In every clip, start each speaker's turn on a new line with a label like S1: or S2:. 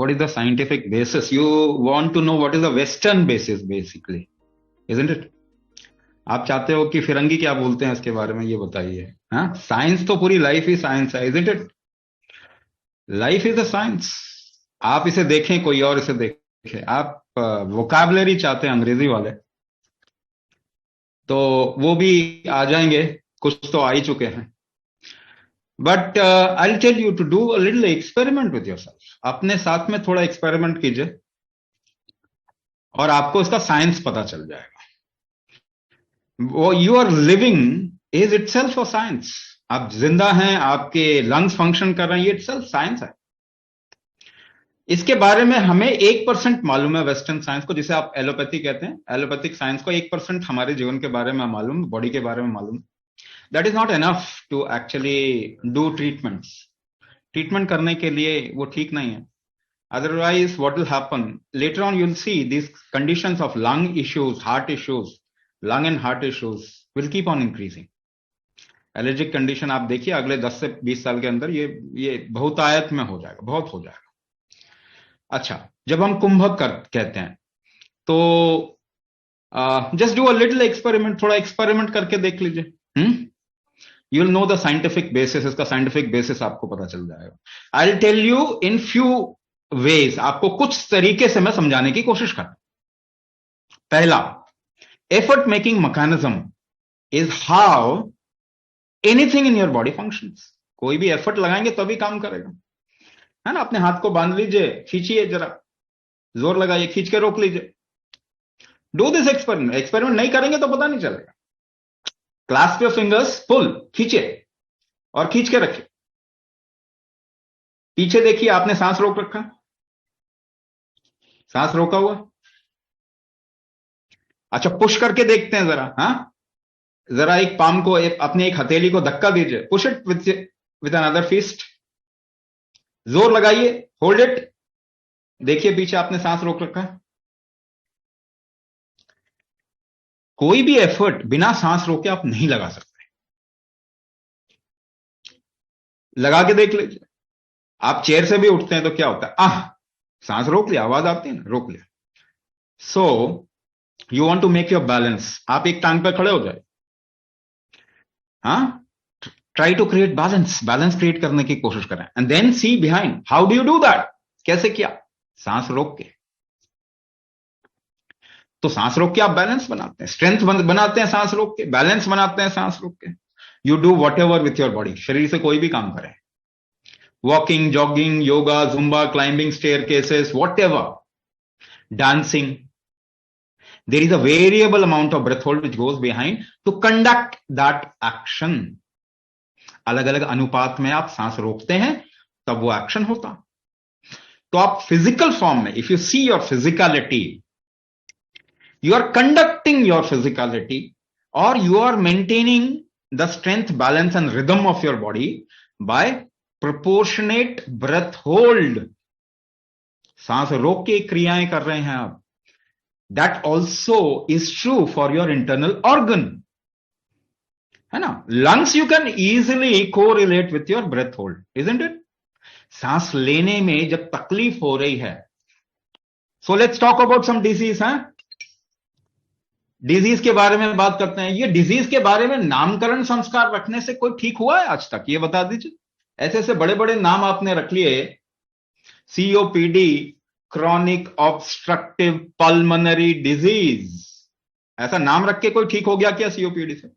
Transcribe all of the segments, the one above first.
S1: what is the scientific basis. You want to know what is the Western basis basically, isn't it? आप चाहते हो कि फिरंगी क्या बोलते हैं इसके बारे में, ये बताइए. हाँ, साइंस तो पूरी लाइफ ही साइंस है, isn't it? Life is a science. आप इसे देखें, कोई और इसे देखे. आप वोकैबुलरी चाहते हैं अंग्रेजी वाले, तो वो भी आ जाएंगे, कुछ तो आ ही चुके हैं. But I tell you to do a little experiment with yourself. अपने साथ में थोड़ा एक्सपेरिमेंट कीजिए और आपको इसका साइंस पता चल जाएगा. वो you are living is itself a science. आप जिंदा हैं, आपके लंग्स फंक्शन कर रहे हैं, ये इटसेल्फ साइंस है. इसके बारे में हमें 1% मालूम है वेस्टर्न साइंस को, जिसे आप एलोपैथी कहते हैं. एलोपैथिक साइंस को 1% हमारे जीवन के बारे में मालूम, बॉडी के बारे में मालूम. That is not enough to actually do treatments. Treatment करने के लिए वो ठीक नहीं है. Otherwise what will happen later on, you will see this conditions of lung issues, heart issues, lung and heart issues will keep on increasing. Allergic condition आप देखिए अगले 10 से 20 साल के अंदर ये बहुतायत में हो जाएगा, बहुत हो जाएगा. अच्छा, जब हम कुंभक कहते हैं तो just do a little experiment. थोड़ा एक्सपेरिमेंट करके देख लीजिए. You will know the scientific basis. इसका साइंटिफिक बेसिस आपको पता चल जाएगा. I will tell you in few ways. आपको कुछ तरीके से मैं समझाने की कोशिश कर. पहला, effort making mechanism is how anything in your body functions. कोई भी एफर्ट लगाएंगे तभी काम करेगा, है ना. अपने हाथ को बांध लीजिए, खींचिए, जरा जोर लगाइए, खींच के रोक लीजिए. Do this experiment. एक्सपेरिमेंट नहीं करेंगे तो पता नहीं चलेगा. क्लास्प योर फिंगर्स, पुल, खींचिए और खींच के रखिए. पीछे देखिए, आपने सांस रोक रखा, सांस रोका हुआ. अच्छा, पुश करके देखते हैं जरा. हाँ, जरा एक पाम को, अपने एक हथेली को धक्का दीजिए. Push it with another fist. जोर लगाइए, होल्ड इट. देखिए पीछे आपने सांस रोक रखा. कोई भी एफर्ट बिना सांस रोके आप नहीं लगा सकते. लगा के देख लीजिए. आप चेयर से भी उठते हैं तो क्या होता है, सांस रोक लिया, आवाज आती है ना, रोक लिया. So you want to make your balance. आप एक टांग पे खड़े हो जाए. हाँ, try to create balance. Balance create करने की कोशिश करें. And then see behind how do you do that. कैसे किया? सांस रोक के. तो सांस रोक के आप बैलेंस बनाते हैं, स्ट्रेंथ बनाते हैं सांस रोक के, बैलेंस बनाते हैं सांस रोक के. You do whatever with your body. शरीर से कोई भी काम करें, walking, jogging, yoga, Zumba, climbing staircases, whatever, dancing. There is a variable amount of breath hold which goes behind to conduct that action. अलग अलग अनुपात में आप सांस रोकते हैं तब वो एक्शन होता. तो आप फिजिकल फॉर्म में, if you see your physicality, you are conducting your physicality or you are maintaining the strength, balance and rhythm of your body by proportionate breath hold. सांस रोक के क्रियाएं कर रहे हैं आप. That also is true for your internal organ, है ना. Lungs you can easily correlate with your breath hold, isn't it? सांस लेने में जब तकलीफ हो रही है, so let's talk about some disease. हैं, डिजीज के बारे में बात करते हैं. ये डिजीज के बारे में नामकरण संस्कार रखने से कोई ठीक हुआ है आज तक? ये बता दीजिए. ऐसे ऐसे बड़े बड़े नाम आपने रख लिए, COPD, chronic obstructive pulmonary disease. ऐसा नाम रख के कोई ठीक हो गया क्या सीओपीडी से?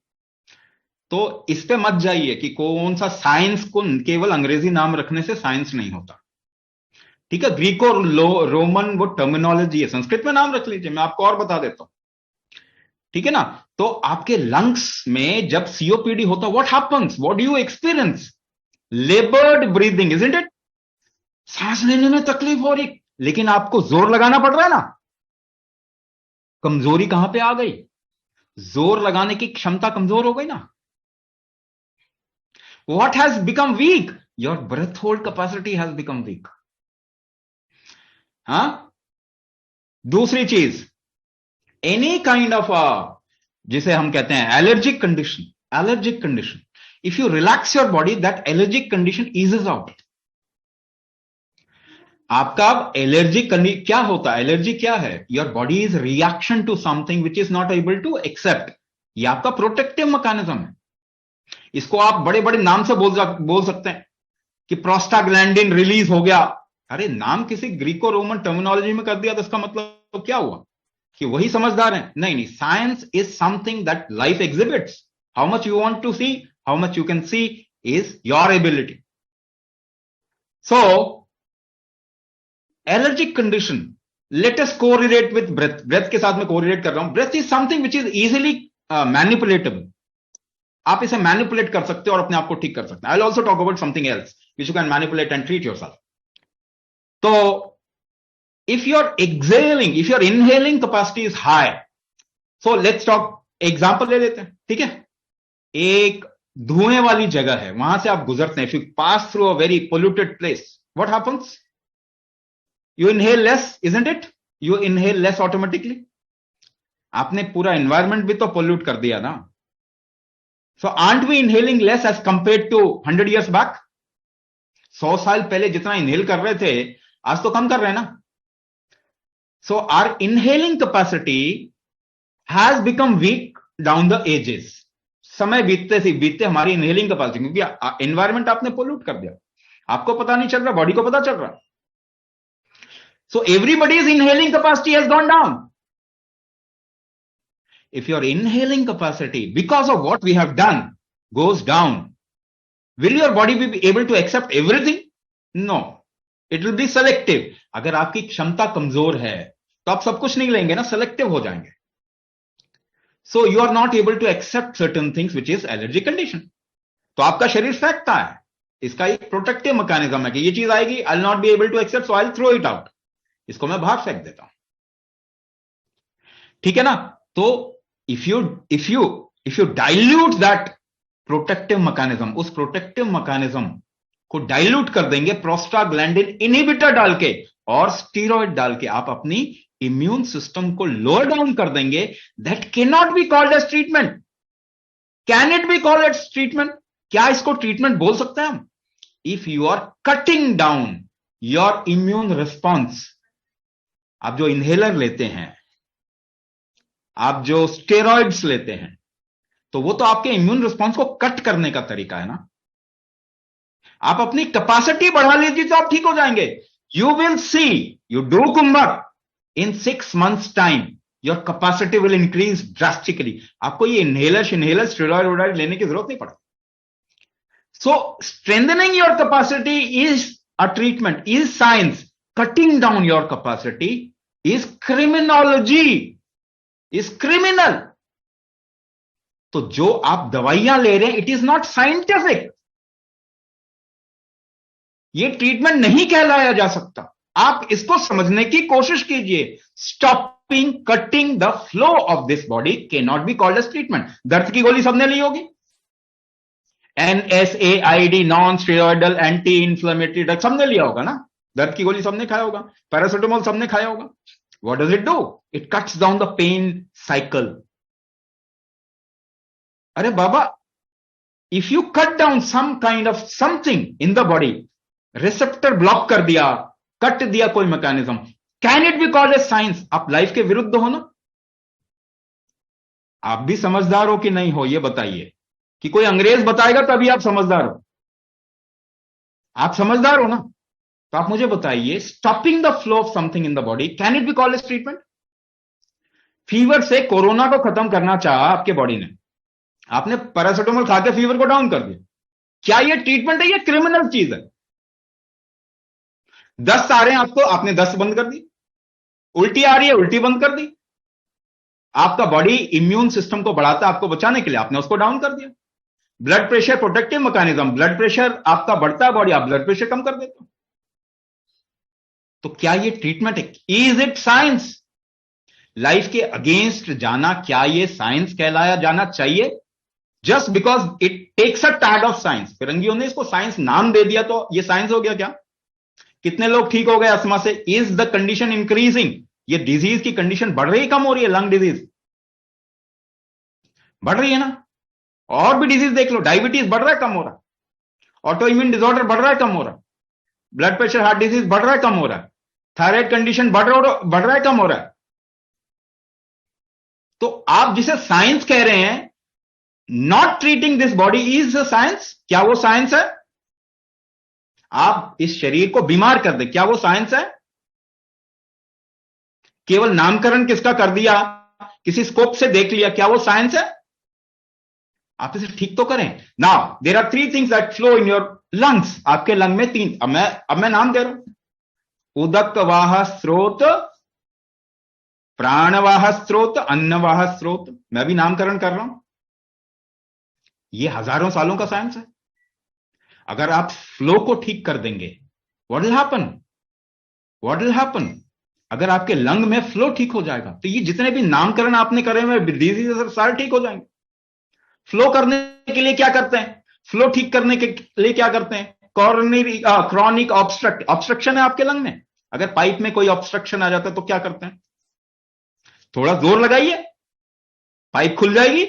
S1: तो इस पे मत जाइए कि कौन सा साइंस को केवल अंग्रेजी नाम रखने से साइंस नहीं होता. ठीक है, ग्रीको रोमन वो टर्मिनोलॉजी है, संस्कृत में नाम रख लीजिए, मैं आपको और बता देता हूं. ठीक है ना. तो आपके लंग्स में जब सीओपीडी होता, what happens, what do you experience? लेबर्ड breathing, isn't it? सांस लेने में तकलीफ हो रही, लेकिन आपको जोर लगाना पड़ रहा है ना. कमजोरी कहां पे आ गई? जोर लगाने की क्षमता कमजोर हो गई ना. What has become weak? Your breath hold capacity has become weak. हाँ, दूसरी चीज, एनी काइंड ऑफ जिसे हम कहते हैं allergic condition. Allergic condition, if you relax your body, that allergic condition eases out. आपका अब एलर्जी क्या होता है? एलर्जी क्या है? Your body is reaction to something which is not able to accept. ये आपका प्रोटेक्टिव मैकेनिज्म है। इसको आप बड़े बड़े नाम से बोल सकते हैं कि प्रोस्टाग्लैंडिन रिलीज हो गया। अरे नाम किसी ग्रीको रोमन टर्मिनोलॉजी में कर दिया तो इसका मतलब तो क्या हुआ कि वही समझदार है? नहीं नहीं, science is something that life exhibits. How much you want to see, how much you can see is your ability. So allergic condition, let us correlate with breath. Breath के साथ में कोरिलेट कर रहा हूं। Breath is something which is easily manipulatable. आप इसे manipulate कर सकते हो और अपने आप को ठीक कर सकते हैं। I will also talk about something else which you can manipulate and treat yourself. तो if you're exhaling, if your inhaling capacity is high, so let's talk example ले लेते हैं, ठीक है? एक धुएं वाली जगह है, वहां से आप गुजरते हैं। If you pass through a very polluted place, what happens? You inhale less, isn't it? You inhale less automatically. आपने पूरा एनवायरमेंट भी तो पोल्यूट कर दिया ना। So aren't we inhaling less as compare to 100 years back? 100 साल पहले जितना इनहेल कर रहे थे, आज तो कम कर रहे हैं ना। So our inhaling capacity has become weak down the ages. समय बीतते हमारी इनहेलिंग कैपेसिटी, क्योंकि एनवायरमेंट आपने पोल्यूट कर दिया, आपको पता नहीं चल रहा, बॉडी को पता चल रहा। So everybody's inhaling capacity has gone down. If your inhaling capacity, because of what we have done, goes down, will your body be able to accept everything? No. It will be selective. अगर आपकी क्षमता कमजोर है तो आप सब कुछ नहीं लेंगे ना, सेलेक्टिव हो जाएंगे। So you are not able to accept certain things which is allergy condition. तो आपका शरीर फेंकता है। इसका एक प्रोटेक्टिव मैकेनिज्म है कि ये चीज आएगी, I will not be able to accept, so I will throw it out. इसको मैं बाहर फेंक देता हूं, ठीक है ना? तो if you dilute that protective mechanism, उस प्रोटेक्टिव मैकेनिज्म को डाइल्यूट कर देंगे प्रोस्टाग्लैंडिन इनहिबिटर डाल के और स्टीरॉयड डाल के, आप अपनी इम्यून सिस्टम को लोअर डाउन कर देंगे। That can not be called as treatment. Can it be called as treatment? क्या इसको ट्रीटमेंट बोल सकते हैं हम? If you are cutting down your immune response. आप जो इनहेलर लेते हैं, आप जो स्टेरॉइड्स लेते हैं, तो वो तो आपके इम्यून रिस्पॉन्स को कट करने का तरीका है ना। आप अपनी कैपेसिटी बढ़ा लीजिए तो आप ठीक हो जाएंगे। You will see, you do कुंभक, in 6 months time, your capacity will increase drastically. आपको ये इनहेलर स्टेरॉइड लेने की जरूरत नहीं पड़ती। So strengthening your capacity is a treatment, is science. Cutting down your capacity is criminology, is criminal. तो जो आप दवाइयां ले रहे हैं, it is not scientific. ये ट्रीटमेंट नहीं कहलाया जा सकता। आप इसको समझने की कोशिश कीजिए। Stopping cutting the flow of this body can not be called as treatment. दर्द की गोली सबने ली होगी, NSAID, non steroidal anti inflammatory drug सबने लिया होगा ना। दर्द की गोली सबने खाया होगा, पैरासिटामोल सबने खाया होगा। What does it do? It cuts down the pain cycle. अरे बाबा, if you cut down some kind of something in the body, receptor block कर दिया, कट दिया कोई mechanism, can it be called as science? आप life के विरुद्ध हो ना। आप भी समझदार हो कि नहीं हो, ये बताइए। कि कोई अंग्रेज बताएगा तभी आप समझदार हो। आप समझदार हो ना, तो आप मुझे बताइए, stopping the flow of something in the body, can it be called as treatment? Fever से कोरोना को खत्म करना चाहा आपके बॉडी ने, आपने पैरासिटामोल खा के फीवर को डाउन कर दिया। क्या ये ट्रीटमेंट है? ये क्रिमिनल चीज है। दस्त आ रहे हैं आपको, आपने दस्त बंद कर दी। उल्टी आ रही है, उल्टी बंद कर दी। आपका बॉडी इम्यून सिस्टम को बढ़ाता है आपको बचाने के लिए, आपने उसको डाउन कर दिया। Blood pressure protective mechanism, blood pressure आपका बढ़ता है बॉडी, आप ब्लड प्रेशर कम कर देते हो। तो क्या ये ट्रीटमेंट है? Is it science? लाइफ के अगेंस्ट जाना, क्या ये साइंस कहलाया जाना चाहिए? Just because it takes a tag of science. फिरंगियों ने इसको साइंस नाम दे दिया तो ये साइंस हो गया क्या? कितने लोग ठीक हो गए अस्थमा से? Is the condition increasing? ये डिजीज की कंडीशन बढ़ रही है, कम हो रही है? लंग डिजीज बढ़ रही है ना। और भी डिजीज देख लो, डायबिटीज बढ़ रहा है, कम हो रहा है। ऑटो इम्यून डिसऑर्डर बढ़ रहा है, कम हो रहा है। ब्लड प्रेशर, हार्ट डिजीज बढ़ रहा है कम हो रहा है, थायराइड कंडीशन बढ़ रहा है कम हो रहा है। तो आप जिसे साइंस कह रहे हैं, not treating this body is science. क्या वो साइंस है? आप इस शरीर को बीमार कर दे, क्या वो साइंस है? केवल नामकरण किसका कर दिया, किसी स्कोप से देख लिया, क्या वो साइंस है? आप इसे ठीक तो करें। Now there are 3 things that flow in your lungs. आपके लंग में 3, अब मैं नाम दे रहा हूं। उदक वाह स्रोत, प्राणवाह स्रोत, अन्नवाह स्रोत। मैं भी नामकरण कर रहा हूं। ये हजारों सालों का साइंस है। अगर आप फ्लो को ठीक कर देंगे, what will happen? What will happen? अगर आपके लंग में फ्लो ठीक हो जाएगा तो ये जितने भी नामकरण आपने करे हुए डिजीज सारे ठीक हो जाएंगे। फ्लो करने के लिए क्या करते हैं? फ्लो ठीक करने के लिए क्या करते हैं? क्रॉनिक ऑब्स्ट्रक्शन है आपके लंग में। अगर पाइप में कोई ऑब्स्ट्रक्शन आ जाता है तो क्या करते हैं? थोड़ा जोर लगाइए, पाइप खुल जाएगी।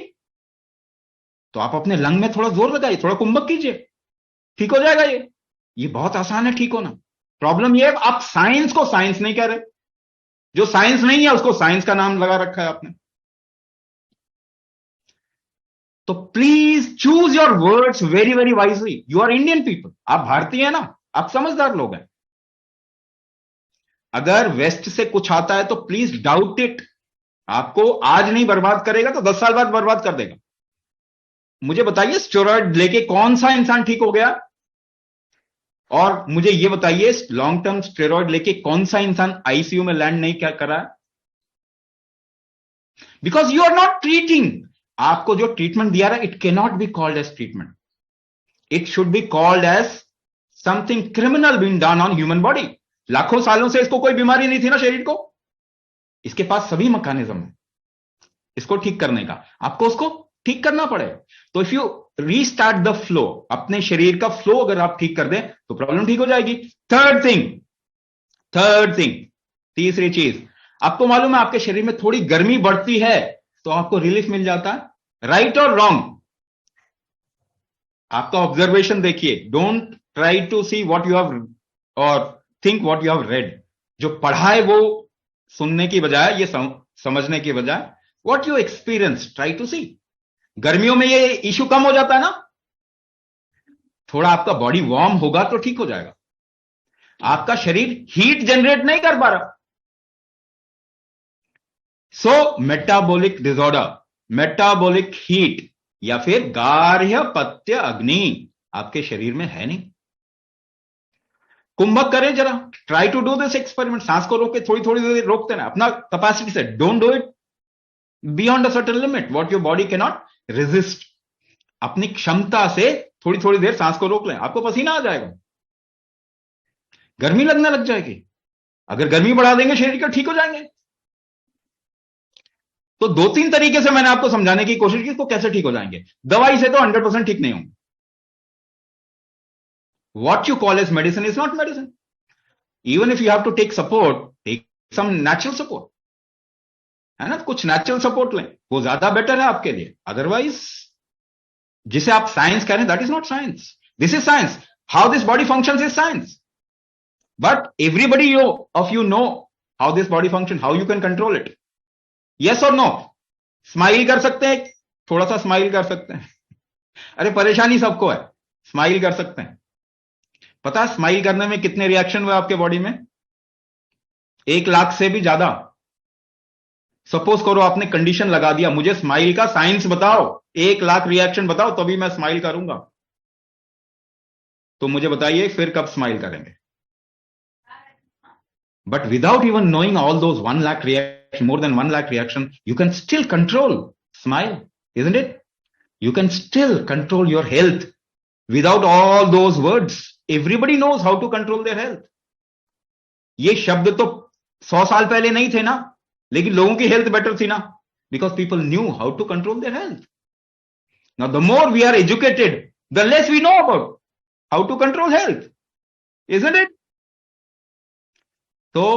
S1: तो आप अपने लंग में थोड़ा जोर लगाइए, थोड़ा कुंभक कीजिए, ठीक हो जाएगा। ये बहुत आसान है ठीक होना। प्रॉब्लम ये है आप साइंस को साइंस नहीं कह रहे। जो साइंस नहीं है उसको साइंस का नाम लगा रखा है आपने। तो please choose your words very very wisely. You are Indian people, आप भारतीय हैं ना, आप समझदार लोग हैं। अगर वेस्ट से कुछ आता है तो प्लीज डाउट इट। आपको आज नहीं बर्बाद करेगा तो 10 साल बाद बर्बाद कर देगा। मुझे बताइए स्टेरॉइड लेके कौन सा इंसान ठीक हो गया? और मुझे यह बताइए लॉन्ग टर्म स्टेरॉइड लेके कौन सा इंसान आईसीयू में लैंड नहीं क्या करा? Because you are not treating. आपको जो ट्रीटमेंट दिया रहा है it can not be called as treatment. It should be called as something criminal being done on human body. लाखों सालों से इसको कोई बीमारी नहीं थी ना शरीर को। इसके पास सभी मैकेनिज्म है इसको ठीक करने का। आपको उसको ठीक करना पड़ेगा। तो if you restart the flow, अपने शरीर का फ्लो अगर आप ठीक कर दें तो प्रॉब्लम ठीक हो जाएगी। थर्ड थिंग, तीसरी चीज, आपको मालूम है आपके शरीर में थोड़ी गर्मी बढ़ती है तो आपको रिलीफ मिल जाता है। राइट और रॉन्ग? आपका ऑब्जर्वेशन देखिए। Don't try to see what you have और think what you have read. जो पढ़ा है वो सुनने की बजाय, ये समझने की बजाय, what you experience try to see. गर्मियों में ये इश्यू कम हो जाता है ना, थोड़ा आपका बॉडी वार्म होगा तो ठीक हो जाएगा। आपका शरीर हीट जनरेट नहीं कर पा रहा। सो मेटाबॉलिक डिसऑर्डर, मेटाबॉलिक हीट या फिर गार्ह्य पत्य अग्नि आपके शरीर में है नहीं। कुंभक करें जरा, try to do this experiment. सांस को रोके, थोड़ी थोड़ी देर रोकते ना अपना कैपेसिटी से। Don't do it beyond a certain limit what your body can not resist. अपनी क्षमता से थोड़ी थोड़ी देर सांस को रोक लें, आपको पसीना आ जाएगा, गर्मी लगने लग जाएगी। अगर गर्मी बढ़ा देंगे शरीर का, ठीक हो जाएंगे। तो 2-3 तरीके से मैंने आपको समझाने की कोशिश की इसको कैसे ठीक हो जाएंगे। दवाई से तो 100% ठीक नहीं होंगे। What you call as medicine is not medicine. Even if you have to take support, take some natural support. है ना, कुछ नेचुरल सपोर्ट लें, वो ज्यादा बेटर है आपके लिए। अदरवाइज जिसे आप साइंस कह रहे हैं that is not science, this is science. How this body functions is science, but everybody of you know how this body function, how you can control it. Yes और no? Smile कर सकते हैं, थोड़ा सा smile कर सकते हैं। अरे परेशानी सबको है, स्माइल कर सकते हैं। पता है स्माइल करने में कितने रिएक्शन हुए आपके बॉडी में? 1 लाख से भी ज्यादा। सपोज करो आपने कंडीशन लगा दिया, मुझे स्माइल का साइंस बताओ, 1 लाख रिएक्शन बताओ तभी मैं स्माइल करूंगा। तो मुझे बताइए फिर कब स्माइल करेंगे? But without even knowing all those 1 lakh reaction, more than 1 lakh reaction, you can still control smile, isn't it? You can still control your health without all those words. Everybody knows how to control their health. ये शब्द तो 100 साल पहले नहीं थे ना, लेकिन लोगों की हेल्थ बेटर थी ना, because people knew how to control their health. Now the more we are educated, the less we know about how to control health, isn't it? So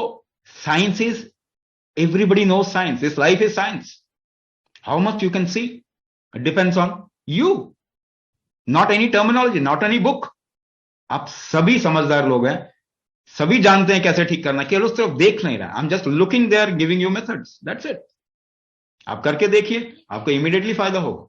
S1: science is, everybody knows science. This life is science. How much you can see, it depends on you, not any terminology, not any book. आप सभी समझदार लोग हैं, सभी जानते हैं कैसे ठीक करना, केवल सिर्फ देख नहीं रहा। I am just looking there, giving you methods, that's it. आप करके देखिए, आपको इमीडिएटली फायदा होगा।